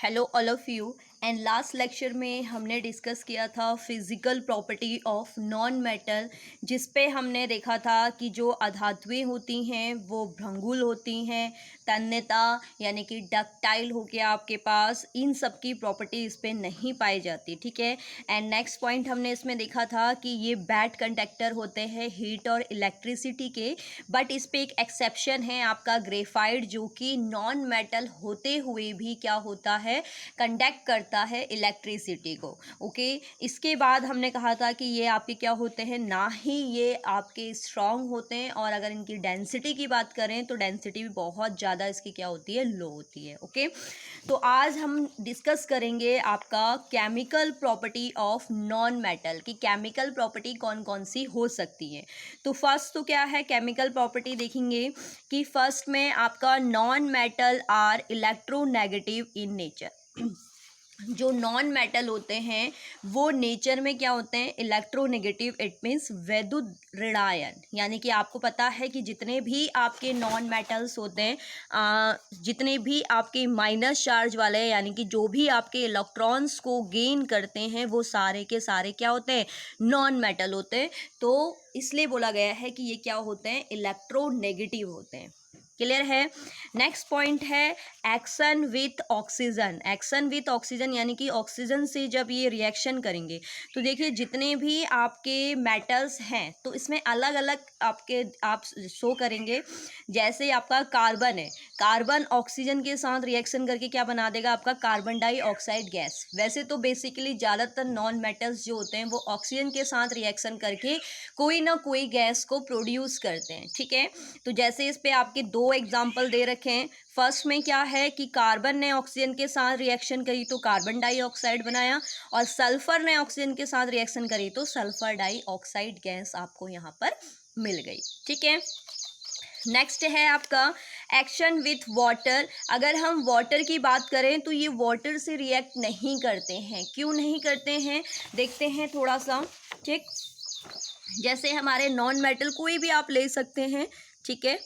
Hello all of you. And last lecture में हमने discuss किया था physical property of non metal, जिस पे हमने देखा था कि जो अधातुएं होती हैं वो भंगुर होती हैं, तन्यता यानी कि डक्टाइल हो गया आपके पास, इन सब की प्रॉपर्टी इस पे नहीं पाई जाती। ठीक है। एंड नेक्स्ट पॉइंट हमने इसमें देखा था कि ये बैड कंडक्टर होते हैं हीट और इलेक्ट्रिसिटी के, बट इस पे एक एक्सेप्शन है आपका ग्रेफाइट, जो कि नॉन मेटल होते हुए भी क्या होता है, कंडक्ट करता है इलेक्ट्रिसिटी को। ओके। इसके बाद हमने कहा था कि ये आपके क्या होते हैं, ना ही ये आपके स्ट्रॉन्ग होते हैं, और अगर इनकी डेंसिटी की बात करें तो डेंसिटी भी बहुत ज़्यादा इसकी क्या होती है, लो होती है। ओके। तो आज हम डिस्कस करेंगे आपका chemical property of non metal की केमिकल प्रॉपर्टी कौन कौन सी हो सकती है। तो फर्स्ट तो क्या है, केमिकल प्रॉपर्टी देखेंगे कि फर्स्ट में आपका non metal are electronegative in nature. जो नॉन मेटल होते हैं वो नेचर में क्या होते हैं, इलेक्ट्रोनेगेटिव। इट मीन्स वैद्युत ऋणायन, यानी कि आपको पता है कि जितने भी आपके नॉन मेटल्स होते हैं, जितने भी आपके माइनस चार्ज वाले हैं, यानी कि जो भी आपके इलेक्ट्रॉन्स को गेन करते हैं, वो सारे के सारे क्या होते हैं, नॉन मेटल होते हैं। तो इसलिए बोला गया है कि ये क्या होते हैं, इलेक्ट्रोनेगेटिव होते हैं। क्लियर है। नेक्स्ट पॉइंट है action with oxygen. Action with oxygen यानी कि ऑक्सीजन से जब ये रिएक्शन करेंगे तो देखिए जितने भी आपके मेटल्स हैं तो इसमें अलग अलग आपके आप शो करेंगे। जैसे आपका कार्बन है, कार्बन ऑक्सीजन के साथ रिएक्शन करके क्या बना देगा, आपका कार्बन डाइऑक्साइड गैस। वैसे तो बेसिकली ज़्यादातर नॉन मेटल्स जो होते हैं वो ऑक्सीजन के साथ रिएक्शन करके कोई ना कोई गैस को प्रोड्यूस करते हैं। ठीक है। तो जैसे इस पे आपके दो एग्जाम्पल दे रखे हैं। फर्स्ट में क्या है कि कार्बन ने ऑक्सीजन के साथ रिएक्शन करी तो कार्बन डाइऑक्साइड बनाया, और सल्फर ने ऑक्सीजन के साथ रिएक्शन करी तो सल्फर डाइऑक्साइड गैस आपको यहाँ पर मिल गई। ठीक है। नेक्स्ट है आपका एक्शन विथ वाटर। अगर हम वाटर की बात करें तो ये वाटर से रिएक्ट नहीं करते हैं। क्यों नहीं करते हैं, देखते हैं थोड़ा सा। ठीक। जैसे हमारे नॉन मेटल कोई भी आप ले सकते हैं। ठीक है।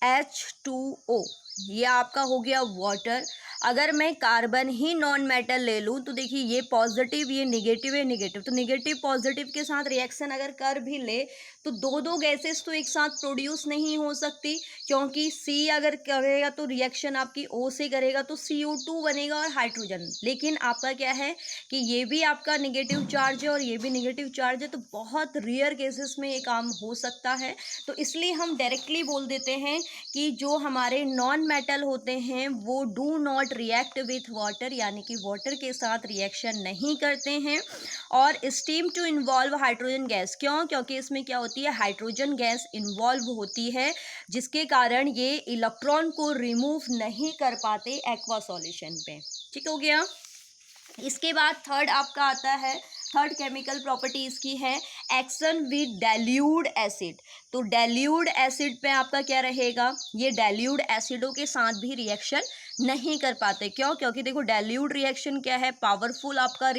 H2O ये आपका हो गया वाटर। अगर मैं कार्बन ही नॉन मेटल ले लूँ तो देखिए ये पॉजिटिव, ये निगेटिव है, निगेटिव तो निगेटिव पॉजिटिव के साथ रिएक्शन अगर कर भी ले तो दो दो गैसेस तो एक साथ प्रोड्यूस नहीं हो सकती, क्योंकि C अगर करेगा तो रिएक्शन आपकी O से करेगा तो CO2 बनेगा और हाइड्रोजन। लेकिन आपका क्या है कि ये भी आपका निगेटिव चार्ज है और ये भी निगेटिव चार्ज है, तो बहुत रेयर केसेस में ये काम हो सकता है। तो इसलिए हम डायरेक्टली बोल देते हैं कि जो हमारे नॉन मेटल होते हैं वो do not react with water, यानी कि वाटर के साथ रिएक्शन नहीं करते हैं। और steam to involve hydrogen gas, क्यों, क्योंकि इसमें क्या होती है, हाइड्रोजन गैस इन्वॉल्व होती है, जिसके कारण ये इलेक्ट्रॉन को रिमूव नहीं कर पाते एक्वा सॉल्यूशन पे। ठीक हो गया। इसके बाद थर्ड आपका आता है, थर्ड केमिकल प्रॉपर्टी इसकी है एक्शन विद डाइल्यूट एसिड। तो डाइल्यूट एसिड पे आपका क्या रहेगा, ये डाइल्यूट एसिडों के साथ भी रिएक्शन नहीं कर पाते। क्यों, क्योंकि देखो डाइल्यूट रिएक्शन क्या है, पावरफुल आपका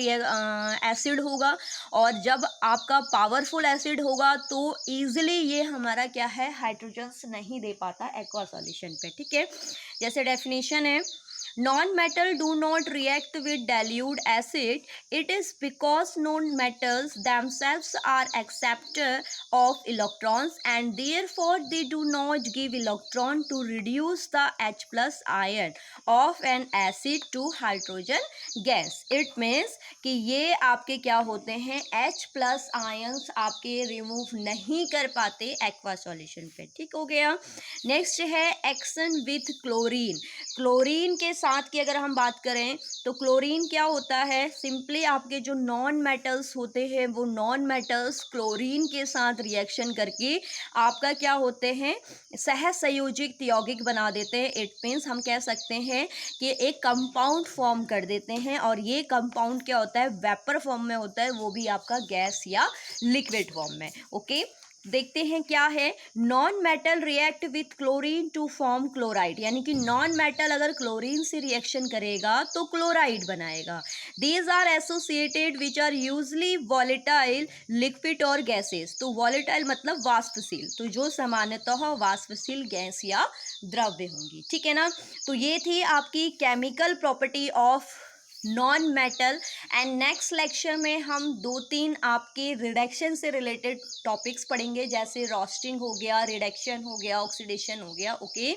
एसिड होगा, और जब आपका पावरफुल एसिड होगा तो ईजिली ये हमारा क्या है, हाइड्रोजन्स नहीं दे पाता एक्वा सॉल्यूशन पे। ठीक है। जैसे डेफिनेशन है, non-metal do not react with dilute acid. It is because non-metals themselves are acceptor of electrons and therefore they do not give electron to reduce the H plus ion of an acid to hydrogen gas. It means कि ये आपके क्या होते हैं, H plus ions आपके remove नहीं कर पाते एक्वा सॉल्यूशन पे। ठीक हो गया। नेक्स्ट है एक्शन विथ क्लोरीन। क्लोरीन के साथ की अगर हम बात करें तो क्लोरीन क्या होता है, सिंपली आपके जो नॉन मेटल्स होते हैं वो नॉन मेटल्स क्लोरीन के साथ रिएक्शन करके आपका क्या होते हैं, सहसंयोजित यौगिक बना देते हैं। इट मीन्स हम कह सकते हैं कि एक कंपाउंड फॉर्म कर देते हैं, और ये कंपाउंड क्या होता है, वेपर फॉर्म में होता है, वो भी आपका गैस या लिक्विड फॉर्म में। ओके। देखते हैं क्या है। Non metal react with chlorine to form chloride, यानी कि नॉन मेटल अगर क्लोरीन से रिएक्शन करेगा तो क्लोराइड बनाएगा। These are associated which are usually volatile liquid और गैसेस। तो वॉलेटाइल मतलब वाष्पशील, तो जो सामान्यतः वाष्पशील गैस या द्रव्य होंगी, ठीक है ना। तो ये थी आपकी chemical property of non metal. And next lecture में हम 2-3 आपके रिडक्शन से रिलेटेड टॉपिक्स पढ़ेंगे, जैसे रोस्टिंग हो गया, रिडक्शन हो गया, ऑक्सीडेशन हो गया। ओके,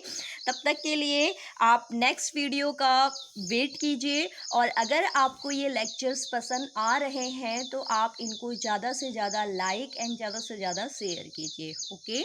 तब तक के लिए आप नेक्स्ट वीडियो का वेट कीजिए, और अगर आपको ये लेक्चर्स पसंद आ रहे हैं तो आप इनको ज़्यादा से ज़्यादा लाइक एंड ज़्यादा से ज़्यादा शेयर कीजिए। ओके।